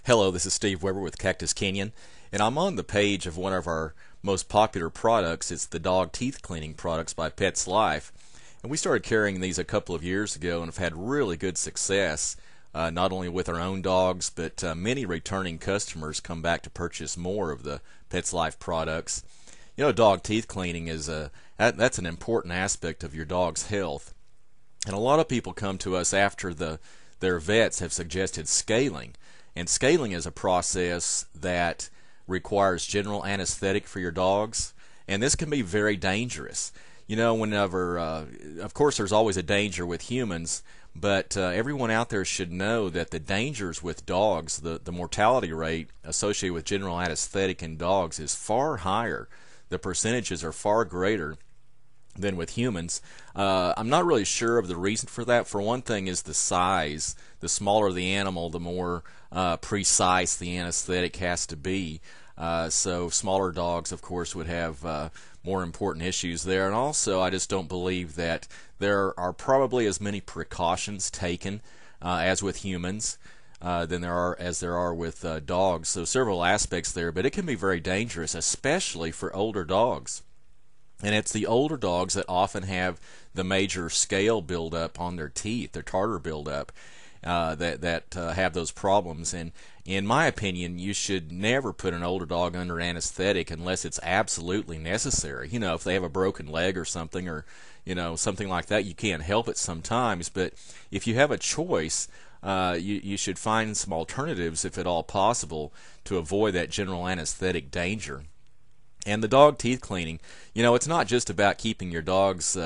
Hello, this is Steve Weber with Cactus Canyon, and I'm on the page of one of our most popular products. It's the dog teeth cleaning products by Pets Life. And we started carrying these a couple of years ago and have had really good success, not only with our own dogs, but many returning customers come back to purchase more of the Pets Life products. You know, dog teeth cleaning is that's an important aspect of your dog's health. And a lot of people come to us after their vets have suggested scaling. And scaling is a process that requires general anesthetic for your dogs, and this can be very dangerous. You know, whenever, of course, there's always a danger with humans, but everyone out there should know that the dangers with dogs, the mortality rate associated with general anesthetic in dogs is far higher. The percentages are far greater than with humans. I'm not really sure of the reason for that. For one thing is the size. The smaller the animal, the more precise the anesthetic has to be. So smaller dogs, of course, would have more important issues there. And also, I just don't believe that there are probably as many precautions taken as with humans than there are with dogs. So several aspects there, but it can be very dangerous, especially for older dogs. And it's the older dogs that often have the major scale buildup on their teeth, their tartar buildup, that have those problems. And in my opinion, you should never put an older dog under anesthetic unless it's absolutely necessary. You know, if they have a broken leg or something, or something like that, you can't help it sometimes. But if you have a choice, you should find some alternatives, if at all possible, to avoid that general anesthetic danger. And the dog teeth cleaning, it's not just about keeping your dog's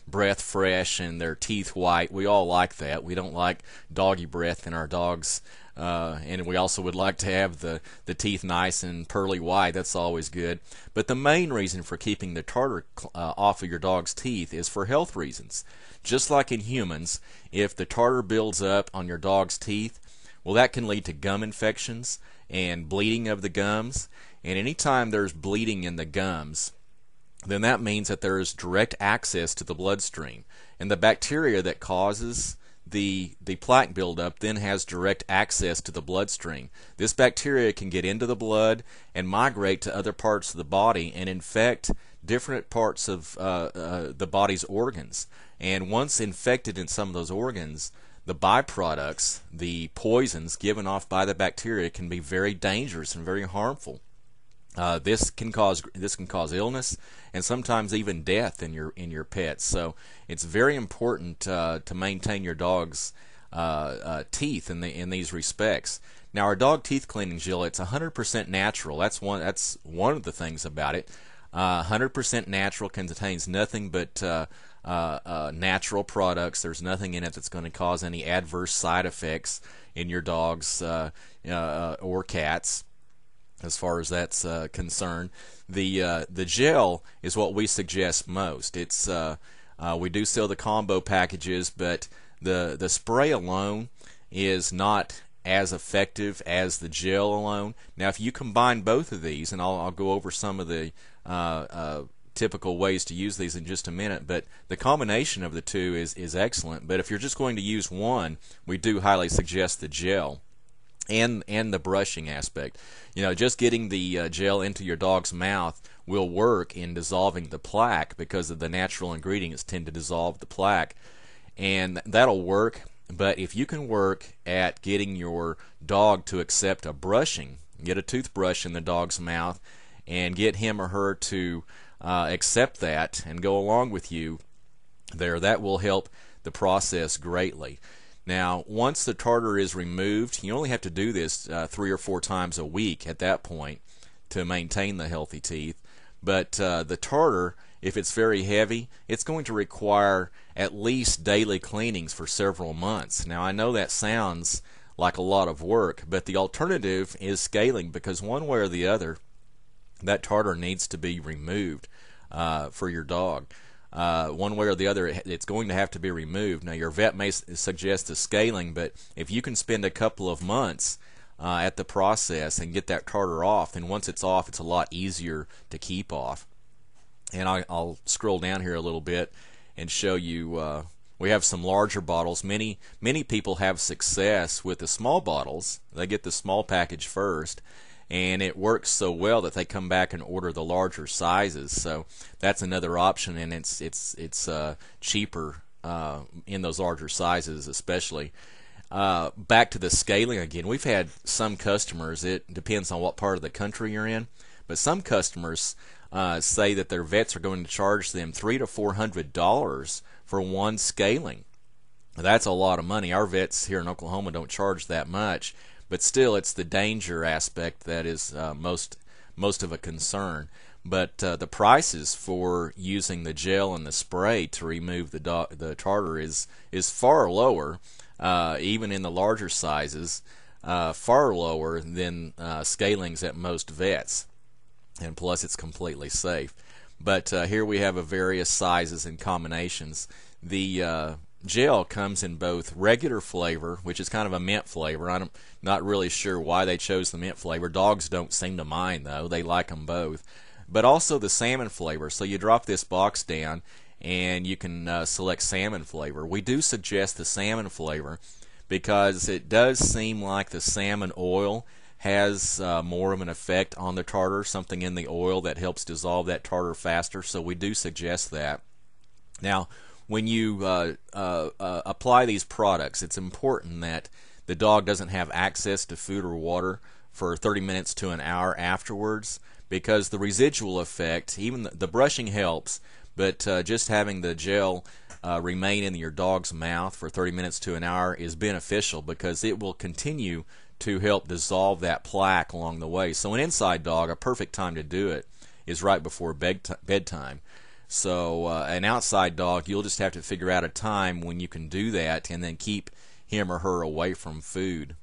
breath fresh and their teeth white. We all like that. We don't like doggy breath in our dogs, and we also would like to have the teeth nice and pearly white. That's always good. But the main reason for keeping the tartar off of your dog's teeth is for health reasons. Just like in humans, if the tartar builds up on your dog's teeth, well, that can lead to gum infections and bleeding of the gums. And anytime there's bleeding in the gums, then that means that there is direct access to the bloodstream. And the bacteria that causes the plaque buildup then has direct access to the bloodstream. This bacteria can get into the blood and migrate to other parts of the body and infect different parts of the body's organs. And once infected in some of those organs, the byproducts, the poisons given off by the bacteria, can be very dangerous and very harmful. This can cause illness and sometimes even death in your pets. So it's very important to maintain your dog's teeth in these respects. Now, our dog teeth cleaning gel, it's 100% natural. That's one of the things about it. 100% natural, contains nothing but natural products. There's nothing in it that's going to cause any adverse side effects in your dogs or cats, as far as that's concerned. The gel is what we suggest most. It's we do sell the combo packages, but the spray alone is not as effective as the gel alone. Now, if you combine both of these, and I'll go over some of the typical ways to use these in just a minute, but the combination of the two is excellent. But if you're just going to use one, we do highly suggest the gel. And the brushing aspect. Just getting the gel into your dog's mouth will work in dissolving the plaque, because of the natural ingredients tend to dissolve the plaque, and that'll work. But if you can work at getting your dog to accept a brushing, get a toothbrush in the dog's mouth and get him or her to accept that and go along with you there, that will help the process greatly. Now, once the tartar is removed, you only have to do this 3 or 4 times a week at that point to maintain the healthy teeth. But the tartar, if it's very heavy, it's going to require at least daily cleanings for several months. Now, I know that sounds like a lot of work, but the alternative is scaling, because one way or the other, that tartar needs to be removed for your dog. One way or the other, it's going to have to be removed. Now, your vet may suggest the scaling, but if you can spend a couple of months at the process and get that tartar off, then once it's off, it's a lot easier to keep off. And I'll scroll down here a little bit and show you We have some larger bottles. Many people have success with the small bottles. They get the small package first, and it works so well that they come back and order the larger sizes. So that's another option, and it's cheaper in those larger sizes, especially. Back to the scaling again. We've had some customers, it depends on what part of the country you're in, but some customers say that their vets are going to charge them $300 to $400 for one scaling. That's a lot of money. Our vets here in Oklahoma don't charge that much, but still it's the danger aspect that is most of a concern. But the prices for using the gel and the spray to remove the tartar is far lower, even in the larger sizes, far lower than scalings at most vets, and plus it's completely safe. But here we have various sizes and combinations. The gel comes in both regular flavor, which is kind of a mint flavor. I'm not really sure why they chose the mint flavor. Dogs don't seem to mind, though. They like them both. But also the salmon flavor. So you drop this box down and you can select salmon flavor. We do suggest the salmon flavor because it does seem like the salmon oil has more of an effect on the tartar, something in the oil that helps dissolve that tartar faster. So we do suggest that. Now, when you apply these products, it's important that the dog doesn't have access to food or water for 30 minutes to an hour afterwards, because the residual effect, even the brushing helps, but just having the gel remain in your dog's mouth for 30 minutes to an hour is beneficial, because it will continue to help dissolve that plaque along the way. So an inside dog, a perfect time to do it is right before bedtime. So an outside dog, you'll just have to figure out a time when you can do that, and then keep him or her away from food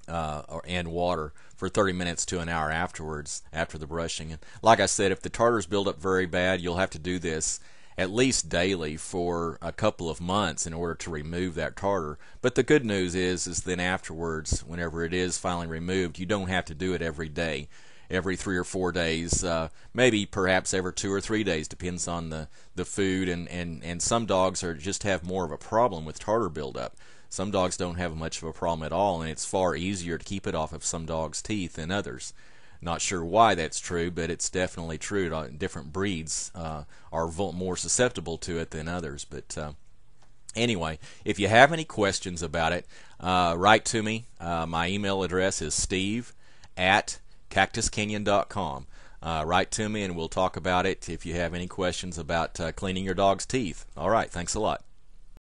and water for 30 minutes to an hour afterwards, after the brushing. And like I said, if the tartars build up very bad, you'll have to do this at least daily for a couple of months in order to remove that tartar. But the good news is then afterwards, whenever it is finally removed, you don't have to do it every day, every 3 or 4 days, maybe perhaps every 2 or 3 days, depends on the food, and some dogs just have more of a problem with tartar buildup. Some dogs don't have much of a problem at all, and it's far easier to keep it off of some dogs' teeth than others. Not sure why that's true, but it's definitely true. Different breeds are more susceptible to it than others. But anyway, if you have any questions about it, write to me. My email address is steve@cactuscanyon.com. Write to me and we'll talk about it if you have any questions about cleaning your dog's teeth. All right, thanks a lot.